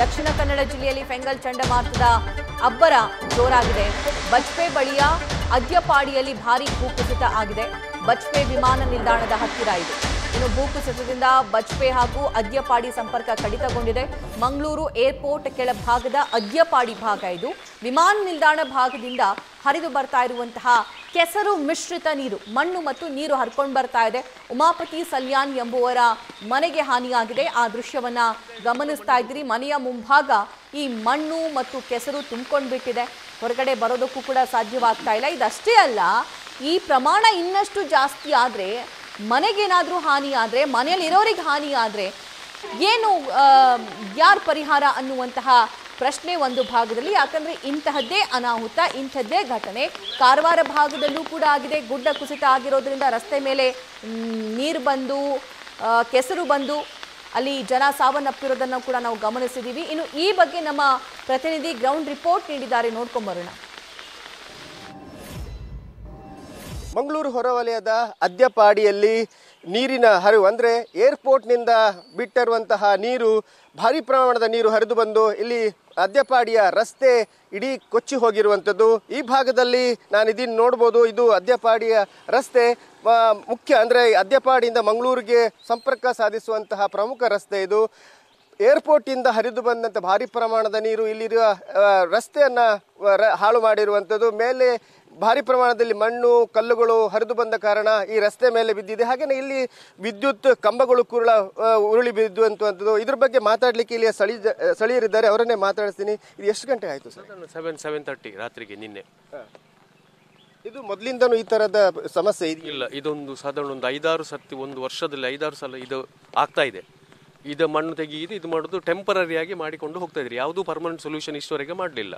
ದಕ್ಷಿಣ ಕನ್ನಡ ಜಿಲ್ಲೆಯಲ್ಲಿ ಫೆಂಗಲ್ ಚಂಡಮಾರುತದ ಅಬ್ಬರ ಜೋರಾಗಿದೆ. ಬಜ್ಪೆ ಬಳಿಯ ಅದ್ಯಪಾಡಿಯಲ್ಲಿ ಭಾರೀ ಭೂಕುಸಿತ ಆಗಿದೆ. ಬಜ್ಪೆ ವಿಮಾನ ನಿಲ್ದಾಣದ ಹತ್ತಿರ ಇದೆ. ಇನ್ನು ಭೂಕುಸಿತದಿಂದ ಬಜ್ಪೆ ಹಾಗೂ ಅದ್ಯಪಾಡಿ ಸಂಪರ್ಕ ಕಡಿತಗೊಂಡಿದೆ. ಮಂಗಳೂರು ಏರ್ಪೋರ್ಟ್ ಕೆಳಭಾಗದ ಅದ್ಯಪಾಡಿ ಭಾಗ ಇದು. ವಿಮಾನ ನಿಲ್ದಾಣ ಭಾಗದಿಂದ ಹರಿದು ಬರ್ತಾ ಇರುವಂತಹ ಕೆಸರು ಮಿಶ್ರಿತ ನೀರು, ಮಣ್ಣು ಮತ್ತು ನೀರು ಹರ್ಕೊಂಡು ಬರ್ತಾ ಇದೆ. ಉಮಾಪತಿ ಸಲ್ಯಾನ್ ಎಂಬುವರ ಮನೆಗೆ ಹಾನಿಯಾಗಿದೆ. ಆ ದೃಶ್ಯವನ್ನ ಗಮನಿಸ್ತಾ ಇದ್ದೀರಿ. ಮನೆಯ ಮುಂಭಾಗ ಈ ಮಣ್ಣು ಮತ್ತು ಕೆಸರು ತುಂಬಿಕೊಂಡು ಬಿಟ್ಟಿದೆ. ಹೊರಗಡೆ ಬರೋದಕ್ಕೂ ಕೂಡ ಸಾಧ್ಯವಾಗ್ತಾ ಇಲ್ಲ. ಇದಷ್ಟೇ ಅಲ್ಲ, ಈ ಪ್ರಮಾಣ ಇನ್ನಷ್ಟು ಜಾಸ್ತಿ ಆದರೆ, ಮನೆಗೇನಾದರೂ ಹಾನಿ ಆದರೆ, ಮನೆಯಲ್ಲಿ ಇರೋರಿಗೆ ಹಾನಿ ಆದರೆ ಏನು ಯಾರು ಪರಿಹಾರ ಅನ್ನುವಂತಹ ಪ್ರಶ್ನೆ ಒಂದು ಭಾಗದಲ್ಲಿ. ಯಾಕಂದರೆ ಇಂತಹದ್ದೇ ಅನಾಹುತ, ಇಂಥದ್ದೇ ಘಟನೆ ಕಾರವಾರ ಭಾಗದಲ್ಲೂ ಕೂಡ ಆಗಿದೆ. ಗುಡ್ಡ ಕುಸಿತ ಆಗಿರೋದ್ರಿಂದ ರಸ್ತೆ ಮೇಲೆ ನೀರು ಬಂದು ಕೆಸರು ಬಂದು ಅಲ್ಲಿ ಜನ ಸಾವನ್ನಪ್ಪಿರೋದನ್ನು ಕೂಡ ನಾವು ಗಮನಿಸಿದ್ದೀವಿ. ಇನ್ನು ಈ ಬಗ್ಗೆ ನಮ್ಮ ಪ್ರತಿನಿಧಿ ಗ್ರೌಂಡ್ ರಿಪೋರ್ಟ್ ನೀಡಿದ್ದಾರೆ, ನೋಡ್ಕೊಂಬರೋಣ. ಮಂಗಳೂರು ಹೊರವಲಯದ ಅದ್ಯಪಾಡಿಯಲ್ಲಿ ನೀರಿನ ಹರಿವು ಅಂದರೆ ಏರ್ಪೋರ್ಟ್ನಿಂದ ಬಿಟ್ಟಿರುವಂತಹ ನೀರು, ಭಾರಿ ಪ್ರಮಾಣದ ನೀರು ಹರಿದು ಬಂದು ಇಲ್ಲಿ ಅದ್ಯಪಾಡಿಯ ರಸ್ತೆ ಇಡೀ ಕೊಚ್ಚಿ ಹೋಗಿರುವಂಥದ್ದು. ಈ ಭಾಗದಲ್ಲಿ ನಾನು ಇದನ್ನು ನೋಡ್ಬೋದು. ಇದು ಅದ್ಯಪಾಡಿಯ ರಸ್ತೆ ಮುಖ್ಯ, ಅಂದರೆ ಅದ್ಯಪಾಡಿಯಿಂದ ಮಂಗಳೂರಿಗೆ ಸಂಪರ್ಕ ಸಾಧಿಸುವಂತಹ ಪ್ರಮುಖ ರಸ್ತೆ ಇದು. ಏರ್ಪೋರ್ಟಿಂದ ಹರಿದು ಬಂದಂಥ ಭಾರಿ ಪ್ರಮಾಣದ ನೀರು ಇಲ್ಲಿರುವ ರಸ್ತೆಯನ್ನು ಹಾಳು ಮಾಡಿರುವಂಥದ್ದು. ಮೇಲೆ ಭಾರಿ ಪ್ರಮಾಣದಲ್ಲಿ ಮಣ್ಣು ಕಲ್ಲುಗಳು ಹರಿದು ಬಂದ ಕಾರಣ ಈ ರಸ್ತೆ ಮೇಲೆ ಬಿದ್ದಿದೆ. ಹಾಗೆಯೇ ಇಲ್ಲಿ ವಿದ್ಯುತ್ ಕಂಬಗಳು ಕೂಡ ಉರುಳಿ ಬಿದ್ದುವಂಥದ್ದು. ಇದ್ರ ಬಗ್ಗೆ ಮಾತಾಡಲಿಕ್ಕೆ ಇಲ್ಲಿ ಸ್ಥಳೀಯರಿದ್ದಾರೆ, ಅವರನ್ನೇ ಮಾತಾಡಿಸ್ತೀನಿ. ಇದು ಎಷ್ಟು ಗಂಟೆ ಆಯಿತು ಸರ್? 7:30 ರಾತ್ರಿಗೆ ನಿನ್ನೆ. ಇದು ಮೊದಲಿಂದನೂ ಈ ಥರದ ಸಮಸ್ಯೆ ಇಲ್ಲ, ಇದೊಂದು ಸಾಧಾರಣ ಒಂದು 5-6 ಸರ್ತಿ, ಒಂದು ವರ್ಷದಲ್ಲಿ 5-6 ಸಲ ಇದು ಆಗ್ತಾ ಇದೆ. ಇದು ಮಣ್ಣು ತೆಗೆಯಿದು ಇದು ಮಾಡೋದು ಟೆಂಪರರಿಯಾಗಿ ಮಾಡಿಕೊಂಡು ಹೋಗ್ತಾ ಇದ್ರಿ. ಯಾವುದೂ ಪರ್ಮನೆಂಟ್ ಸೊಲ್ಯೂಷನ್ ಇಷ್ಟವರೆಗೆ ಮಾಡಲಿಲ್ಲ.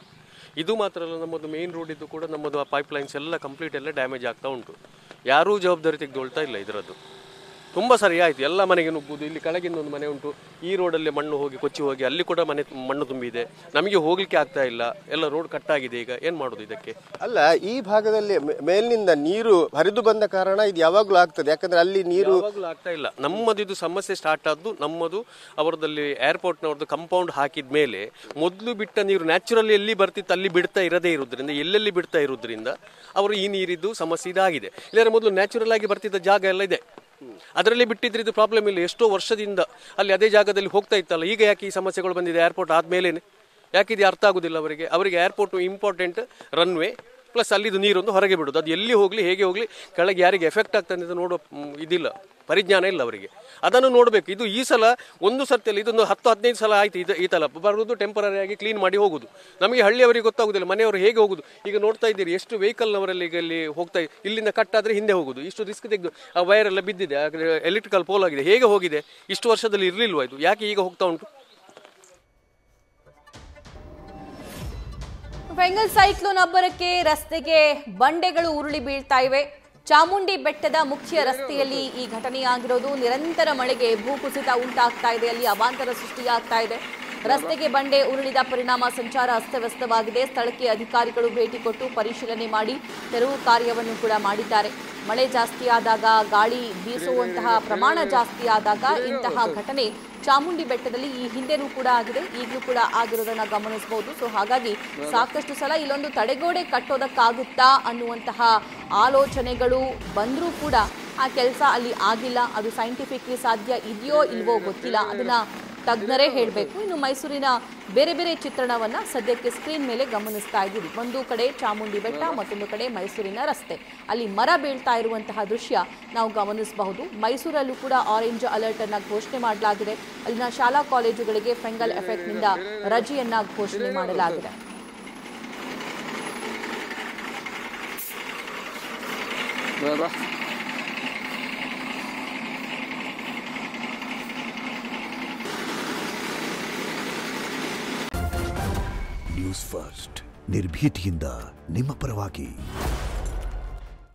ಇದು ಮಾತ್ರ ಅಲ್ಲ, ನಮ್ಮದು ಮೇನ್ ರೋಡ್ ಇದ್ದು ಕೂಡ ನಮ್ಮದು ಪೈಪ್ಲೈನ್ಸ್ ಎಲ್ಲ ಕಂಪ್ಲೀಟ್ ಎಲ್ಲ ಡ್ಯಾಮೇಜ್ ಆಗ್ತಾ ಉಂಟು. ಯಾರೂ ಜವಾಬ್ದಾರಿ ತೆಗೆದುಕೊಳ್ತಾ ಇಲ್ಲ ಇದರದ್ದು. ತುಂಬ ಸರಿ ಆಯಿತು, ಎಲ್ಲ ಮನೆಗೆ ನುಗ್ಗುದು. ಇಲ್ಲಿ ಕೆಳಗಿಂದ ಒಂದು ಮನೆ ಉಂಟು, ಈ ರೋಡಲ್ಲಿ ಮಣ್ಣು ಹೋಗಿ ಕೊಚ್ಚಿ ಹೋಗಿ ಅಲ್ಲಿ ಕೂಡ ಮಣ್ಣು ತುಂಬಿದೆ. ನಮಗೆ ಹೋಗ್ಲಿಕ್ಕೆ ಆಗ್ತಾ ಇಲ್ಲ, ಎಲ್ಲ ರೋಡ್ ಕಟ್ಟಾಗಿದೆ. ಈಗ ಏನು ಮಾಡೋದು ಇದಕ್ಕೆ? ಅಲ್ಲ, ಈ ಭಾಗದಲ್ಲಿ ಮೇಲಿನಿಂದ ನೀರು ಹರಿದು ಬಂದ ಕಾರಣ ಇದು ಯಾವಾಗಲೂ ಆಗ್ತದೆ. ಯಾಕಂದ್ರೆ ಅಲ್ಲಿ ನೀರು ಯಾವಾಗಲೂ ಆಗ್ತಾ ಇಲ್ಲ. ನಮ್ಮದು ಇದು ಸಮಸ್ಯೆ ಸ್ಟಾರ್ಟ್ ಆದ್ದು ನಮ್ಮದು ಅವರದಲ್ಲಿ ಏರ್ಪೋರ್ಟ್ನವ್ರದ್ದು ಕಾಂಪೌಂಡ್ ಹಾಕಿದ ಮೇಲೆ ಮೊದಲು ಬಿಟ್ಟ ನೀರು ನ್ಯಾಚುರಲಿ ಎಲ್ಲಿ ಬರ್ತಿತ್ತು ಅಲ್ಲಿ ಬಿಡ್ತಾ ಇರದೇ ಇರೋದ್ರಿಂದ, ಎಲ್ಲೆಲ್ಲಿ ಬಿಡ್ತಾ ಇರೋದ್ರಿಂದ ಅವರು ಈ ನೀರಿದ್ದು ಸಮಸ್ಯೆ ಇದಾಗಿದೆ. ಇಲ್ಲದ್ರೆ ಮೊದಲು ನ್ಯಾಚುರಲ್ ಆಗಿ ಬರ್ತಿದ್ದ ಜಾಗ ಎಲ್ಲ ಇದೆ, ಅದರಲ್ಲಿ ಬಿಟ್ಟಿದ್ರೆ ಇದು ಪ್ರಾಬ್ಲಮ್ ಇಲ್ಲ. ಎಷ್ಟೋ ವರ್ಷದಿಂದ ಅಲ್ಲಿ ಅದೇ ಜಾಗದಲ್ಲಿ ಹೋಗ್ತಾ ಇತ್ತಲ್ಲ. ಈಗ ಯಾಕೆ ಈ ಸಮಸ್ಯೆಗಳು ಬಂದಿದೆ ಏರ್ಪೋರ್ಟ್ ಆದ್ಮೇಲೆ? ಯಾಕಿದೆ ಅರ್ಥ ಆಗುದಿಲ್ಲ ಅವರಿಗೆ ಏರ್ಪೋರ್ಟ್ ಇಂಪಾರ್ಟೆಂಟ್, ರನ್ವೇ ಪ್ಲಸ್ ಅಲ್ಲಿದು ನೀರೊಂದು ಹೊರಗೆ ಬಿಡೋದು. ಅದು ಎಲ್ಲಿ ಹೋಗ್ಲಿ ಹೇಗೆ ಹೋಗ್ಲಿ ಕೆಳಗೆ ಯಾರಿಗೆ ಎಫೆಕ್ಟ್ ಆಗ್ತದೆ ಅಂತ ನೋಡೋ ಇದಿಲ್ಲ, ಪರಿಜ್ಞಾನ ಇಲ್ಲ ಅವರಿಗೆ. ಅದನ್ನು ನೋಡಬೇಕು. ಇದು ಈ ಸಲ ಒಂದು ಸರ್ತಿಯಲ್ಲಿ ಇದೊಂದು 10-15 ಸಲ ಆಯ್ತು. ಈ ಸಲ ಬರುವುದು ಟೆಂಪರರಿ ಆಗಿ ಕ್ಲೀನ್ ಮಾಡಿ ಹೋಗುದು. ನಮಗೆ ಹಳ್ಳಿಯವರಿಗೆ ಗೊತ್ತಾಗುದಿಲ್ಲ, ಮನೆಯವರು ಹೇಗೆ ಹೋಗುದು. ಈಗ ನೋಡ್ತಾ ಇದ್ದೀರಿ ಎಷ್ಟು ವೆಹಿಕಲ್ನವರಲ್ಲಿ ಈಗ ಇಲ್ಲಿ ಹೋಗ್ತಾ ಇಲ್ಲಿಂದ ಕಟ್ಟಾದ್ರೆ ಹಿಂದೆ ಹೋಗುದು. ಇಷ್ಟು ರಿಸ್ಕ್ ತೆಗೆದು ಆ ವೈರ್ ಎಲ್ಲ ಬಿದ್ದಿದೆ, ಎಲೆಕ್ಟ್ರಿಕಲ್ ಪೋಲ್ ಆಗಿದೆ. ಹೇಗೆ ಹೋಗಿದೆ? ಇಷ್ಟು ವರ್ಷದಲ್ಲಿ ಇರಲಿಲ್ವಾ ಇದು? ಯಾಕೆ ಈಗ ಹೋಗ್ತಾ ಉಂಟು? ಫೆಂಗಲ್ ಸೈಕ್ಲೋನ್ ಅಬ್ಬರಕ್ಕೆ ರಸ್ತೆಗೆ ಬಂಡೆಗಳು ಉರುಳಿ ಬೀಳ್ತಾ ಇವೆ. ಚಾಮುಂಡಿ ಬೆಟ್ಟದ ಮುಖ್ಯ ರಸ್ತೆಯಲ್ಲಿ ಈ ಘಟನೆಯಾಗಿರೋದು. ನಿರಂತರ ಮಳೆಗೆ ಭೂಕುಸಿತ ಉಂಟಾಗ್ತಾ ಇದೆ, ಅಲ್ಲಿ ಅವಾಂತರ ಸೃಷ್ಟಿಯಾಗ್ತಾ ಇದೆ. ರಸ್ತೆಗೆ ಬಂಡೆ ಉರುಳಿದ ಪರಿಣಾಮ ಸಂಚಾರ ಅಸ್ತವ್ಯಸ್ತವಾಗಿದೆ. ಸ್ಥಳಕ್ಕೆ ಅಧಿಕಾರಿಗಳು ಭೇಟಿ ಕೊಟ್ಟು ಪರಿಶೀಲನೆ ಮಾಡಿ ತೆರವು ಕಾರ್ಯವನ್ನು ಕೂಡ ಮಾಡಿದ್ದಾರೆ. ಮಳೆ ಜಾಸ್ತಿ ಆದಾಗ, ಗಾಳಿ ಬೀಸುವಂತಹ ಪ್ರಮಾಣ ಜಾಸ್ತಿ ಆದಾಗ ಇಂತಹ ಘಟನೆ ಚಾಮುಂಡಿ ಬೆಟ್ಟದಲ್ಲಿ ಈ ಹಿಂದೆನೂ ಕೂಡ ಆಗಿದೆ, ಈಗಲೂ ಕೂಡ ಆಗಿರೋದನ್ನ ಗಮನಿಸಬಹುದು. ಸೊ ಹಾಗಾಗಿ ಸಾಕಷ್ಟು ಸಲ ಇಲ್ಲೊಂದು ತಡೆಗೋಡೆ ಕಟ್ಟೋದಕ್ಕಾಗುತ್ತಾ ಅನ್ನುವಂತಹ ಆಲೋಚನೆಗಳು ಬಂದರೂ ಕೂಡ ಆ ಕೆಲಸ ಅಲ್ಲಿ ಆಗಿಲ್ಲ. ಅದು ಸೈಂಟಿಫಿಕ್ಲಿ ಸಾಧ್ಯ ಇದೆಯೋ ಇಲ್ವೋ ಗೊತ್ತಿಲ್ಲ, ಅದನ್ನ ತಜ್ಞರೇ ಹೇಳಬೇಕು. ಇನ್ನು ಮೈಸೂರಿನ ಬೇರೆ ಬೇರೆ ಚಿತ್ರಣವನ್ನು ಸದ್ಯಕ್ಕೆ ಸ್ಕ್ರೀನ್ ಮೇಲೆ ಗಮನಿಸ್ತಾ ಇದ್ದೀವಿ. ಒಂದು ಕಡೆ ಚಾಮುಂಡಿ ಬೆಟ್ಟ, ಮತ್ತೊಂದು ಕಡೆ ಮೈಸೂರಿನ ರಸ್ತೆ, ಅಲ್ಲಿ ಮರ ಬೀಳ್ತಾ ಇರುವಂತಹ ದೃಶ್ಯ ನಾವು ಗಮನಿಸಬಹುದು. ಮೈಸೂರಲ್ಲೂ ಕೂಡ ಆರೆಂಜ್ ಅಲರ್ಟ್ ಅನ್ನ ಘೋಷಣೆ ಮಾಡಲಾಗಿದೆ. ಅಲ್ಲಿನ ಶಾಲಾ ಕಾಲೇಜುಗಳಿಗೆ ಫೆಂಗಲ್ ಎಫೆಕ್ಟ್ನಿಂದ ರಜೆಯನ್ನ ಘೋಷಣೆ ಮಾಡಲಾಗಿದೆ. ನ್ಯೂಸ್ ಫಸ್ಟ್, ನಿರ್ಭೀತಿಯಿಂದ ನಿಮ್ಮ ಪರವಾಗಿ.